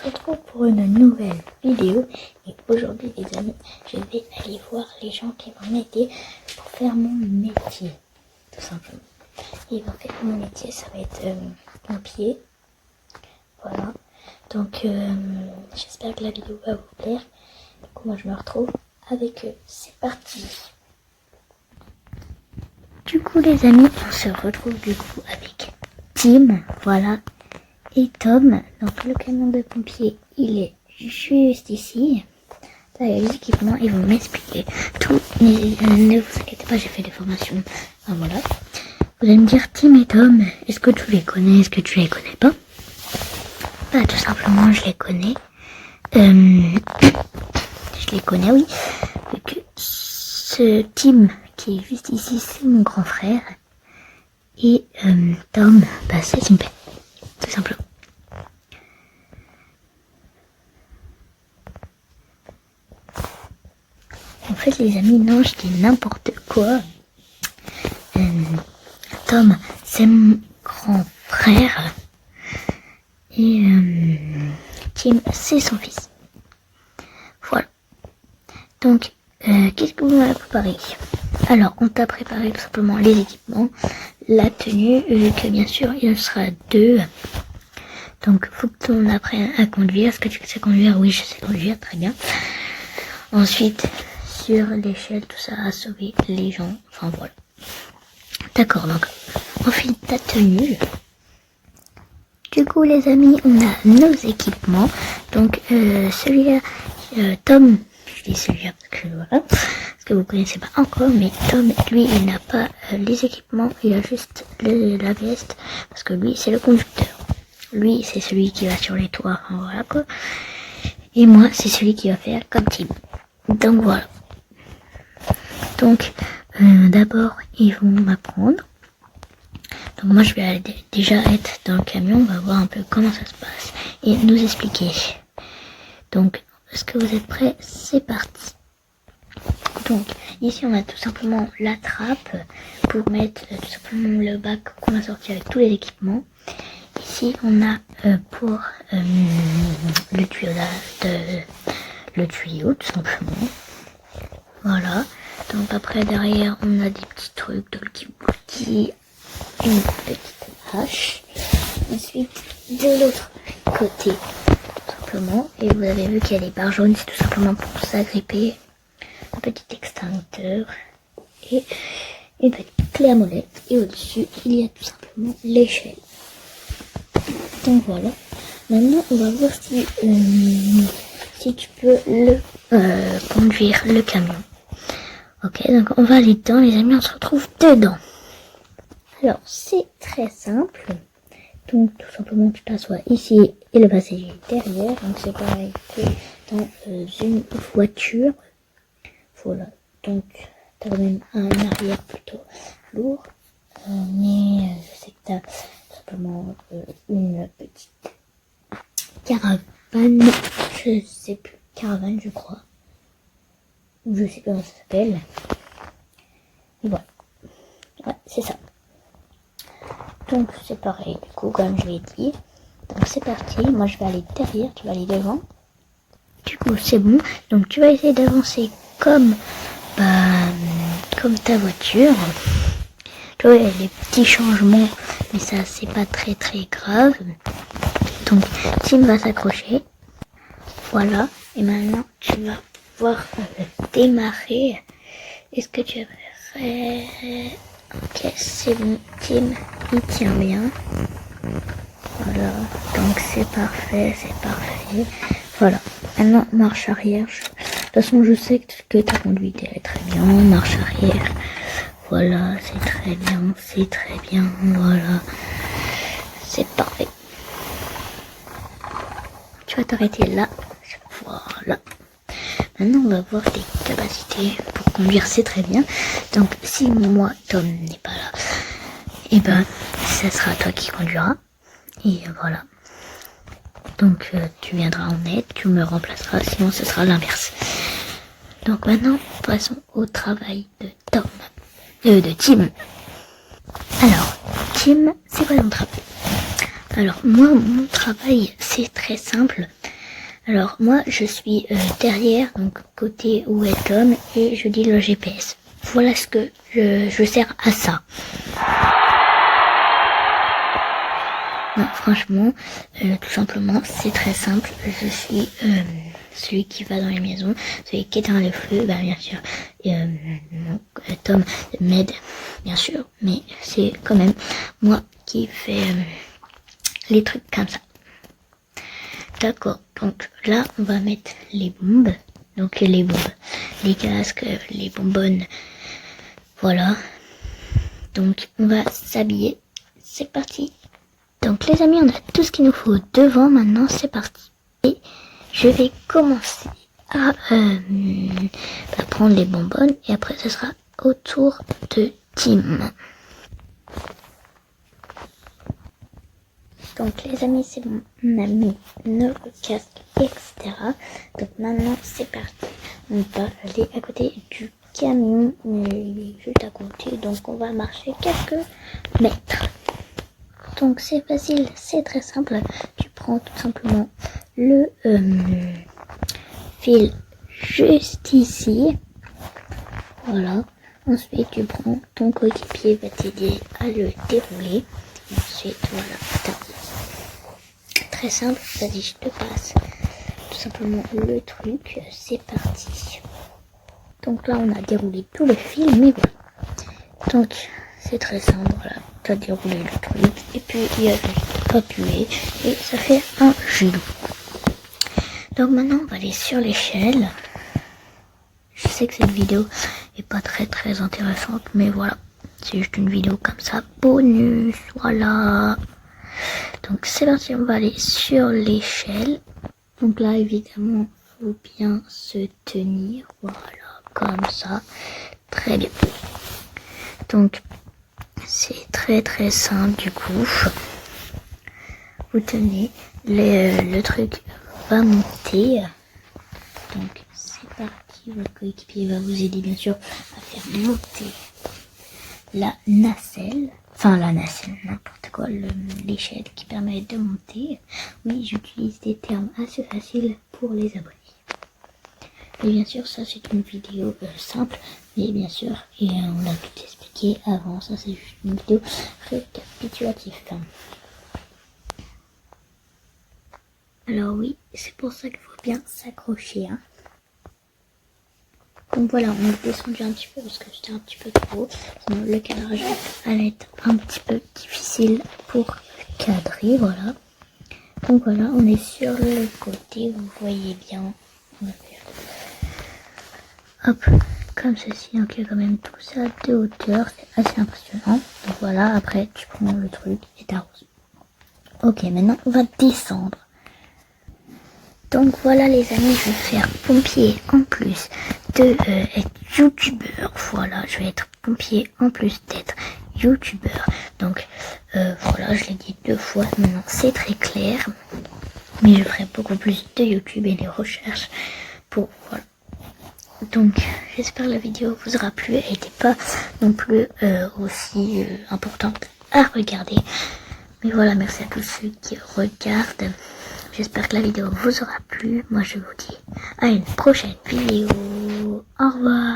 se retrouve pour une nouvelle vidéo. Et aujourd'hui les amis, je vais aller voir les gens qui m'ont aidé pour faire mon métier. Tout simplement. Et en fait mon métier ça va être pompier. Voilà. Donc j'espère que la vidéo va vous plaire. Du coup moi je me retrouve avec eux. C'est parti. Du coup les amis, on se retrouve du coup avec Tim, voilà, et Tom. Donc le camion de pompier, il est juste ici. Là il y a les équipements, ils vont m'expliquer tout. Mais ne vous inquiétez pas, j'ai fait des formations. Enfin, voilà. Vous allez me dire Tim et Tom, est-ce que tu les connais, est-ce que tu les connais pas? Bah tout simplement je les connais. Je les connais, oui. Donc, ce Tim qui est juste ici, c'est mon grand frère. Et Tom, bah, c'est une paix, tout simplement. En fait, les amis, non, je dis n'importe quoi. Tom, c'est mon grand frère. Et Tim, c'est son fils. Voilà. Donc, qu'est-ce que vous m'avez préparé? Alors, on t'a préparé tout simplement les équipements, la tenue, que bien sûr, il sera 2. Donc, faut que tu apprennes à conduire. Est-ce que tu sais conduire? Oui, je sais conduire, très bien. Ensuite, sur l'échelle, tout ça, à sauver les gens. Enfin, voilà. D'accord, donc, on fait ta tenue. Du coup, les amis, on a nos équipements. Donc, celui-là, Tom, je dis celui-là parce que voilà, parce que vous connaissez pas encore, mais Tom, lui, il n'a pas les équipements, il a juste la veste, parce que lui, c'est le conducteur. Lui, c'est celui qui va sur les toits, enfin, voilà quoi. Et moi, c'est celui qui va faire comme Tim. Donc voilà. Donc, d'abord, ils vont m'apprendre. Donc moi, je vais aller déjà être dans le camion, on va voir un peu comment ça se passe et nous expliquer. Donc, est-ce que vous êtes prêts? C'est parti. Donc, ici, on a tout simplement la trappe pour mettre tout simplement le bac qu'on va sortir avec tous les équipements. Ici, on a pour le tuyau, tout simplement. Voilà. Donc après, derrière, on a des petits trucs de qui une petite hache. Ensuite, de l'autre côté, tout simplement. Et vous avez vu qu'il y a les barres jaunes, c'est tout simplement pour s'agripper. Un petit extincteur et une petite clé à molette. Et au-dessus, il y a tout simplement l'échelle. Donc voilà. Maintenant, on va voir si tu peux conduire le camion. Ok, donc on va aller dedans, les amis, on se retrouve dedans. Alors, c'est très simple. Donc, tout simplement, tu t'assois ici et le passager derrière. Donc, c'est pareil que dans une voiture. Voilà. Donc, tu as quand même un arrière plutôt lourd. Mais je sais que tu as simplement une petite caravane. Je sais plus. Caravane, je crois. Je sais pas comment ça s'appelle. Voilà. Ouais, c'est ça. Donc c'est pareil, du coup, comme je l'ai dit. Donc c'est parti, moi je vais aller derrière, tu vas aller devant. Du coup c'est bon, donc tu vas essayer d'avancer comme ta voiture. Tu vois, il y a des petits changements, mais ça c'est pas très grave. Donc Tim va s'accrocher. Voilà, et maintenant tu vas pouvoir démarrer. Est-ce que tu aimerais... Ok, c'est bon, Tim, il tient bien. Voilà, donc c'est parfait. Voilà, maintenant marche arrière. De toute façon, je sais que ta conduite est très bien. Marche arrière. Voilà, c'est très bien. Voilà, c'est parfait. Tu vas t'arrêter là. Voilà. Maintenant, on va voir tes capacités pour conduire, c'est très bien. Donc, si moi, Tom n'est pas là, et ben, ça sera toi qui conduira. Et voilà. Donc, tu viendras en aide, tu me remplaceras, sinon ce sera l'inverse. Donc maintenant, passons au travail de Tim. Alors, Tim, c'est quoi ton travail? Alors, moi, mon travail, c'est très simple. Alors moi je suis derrière, donc côté où est Tom, et je dis le GPS. Voilà ce que je sers à ça. Non, franchement, tout simplement, c'est très simple. Je suis celui qui va dans les maisons, celui qui éteint le feu, bah bien sûr. Tom m'aide, bien sûr, mais c'est quand même moi qui fais les trucs comme ça. D'accord, donc là, on va mettre les bombes. Donc les bombes, les casques, les bonbonnes. Voilà. Donc on va s'habiller. C'est parti. Donc les amis, on a tout ce qu'il nous faut devant. Maintenant, c'est parti. Et je vais commencer à prendre les bonbonnes. Et après, ce sera au tour de Tim. Donc les amis, c'est bon, on a mis nos casques, etc. Donc maintenant c'est parti. On va aller à côté du camion, il est juste à côté, donc on va marcher quelques mètres. Donc c'est facile, c'est très simple. Tu prends tout simplement le fil juste ici. Voilà. Ensuite tu prends ton coéquipier, va t'aider à le dérouler. Ensuite voilà, très simple, vas-y je te passe tout simplement le truc, c'est parti. Donc là on a déroulé tout le fil, mais voilà. Donc c'est très simple, voilà, tu as déroulé le truc, et puis il y a juste appuyer, et ça fait un gilet. Donc maintenant on va aller sur l'échelle. Je sais que cette vidéo est pas très intéressante, mais voilà, c'est juste une vidéo comme ça, bonus, voilà. Donc c'est parti, on va aller sur l'échelle. Donc là évidemment, il faut bien se tenir, voilà, comme ça, très bien. Donc c'est très simple du coup. Vous tenez, le truc va monter. Donc c'est parti, votre coéquipier va vous aider bien sûr à faire monter la nacelle. Enfin la nacelle, n'importe quoi, l'échelle qui permet de monter. Oui, j'utilise des termes assez faciles pour les abonnés. Et bien sûr, ça c'est une vidéo simple, mais bien sûr, et on a tout expliqué avant, ça c'est juste une vidéo récapitulative. Alors oui, c'est pour ça qu'il faut bien s'accrocher. Hein. Donc voilà, on est descendu un petit peu parce que c'était un petit peu trop. Sinon le cadrage allait être un petit peu difficile pour cadrer, voilà. Donc voilà, on est sur le côté, vous voyez bien. On va faire hop, comme ceci. Donc il y a quand même tout ça de hauteur, c'est assez impressionnant. Donc voilà, après tu prends le truc et t'arroses. Ok, maintenant on va descendre. Donc voilà les amis, je vais faire pompier en plus de être youtubeur. Voilà, je vais être pompier en plus d'être youtubeur. Donc voilà, je l'ai dit 2 fois, maintenant c'est très clair. Mais je ferai beaucoup plus de YouTube et des recherches pour voilà. Donc j'espère que la vidéo vous aura plu. Elle n'était pas non plus aussi importante à regarder. Mais voilà, merci à tous ceux qui regardent. J'espère que la vidéo vous aura plu. Moi je vous dis à une prochaine vidéo. Au revoir.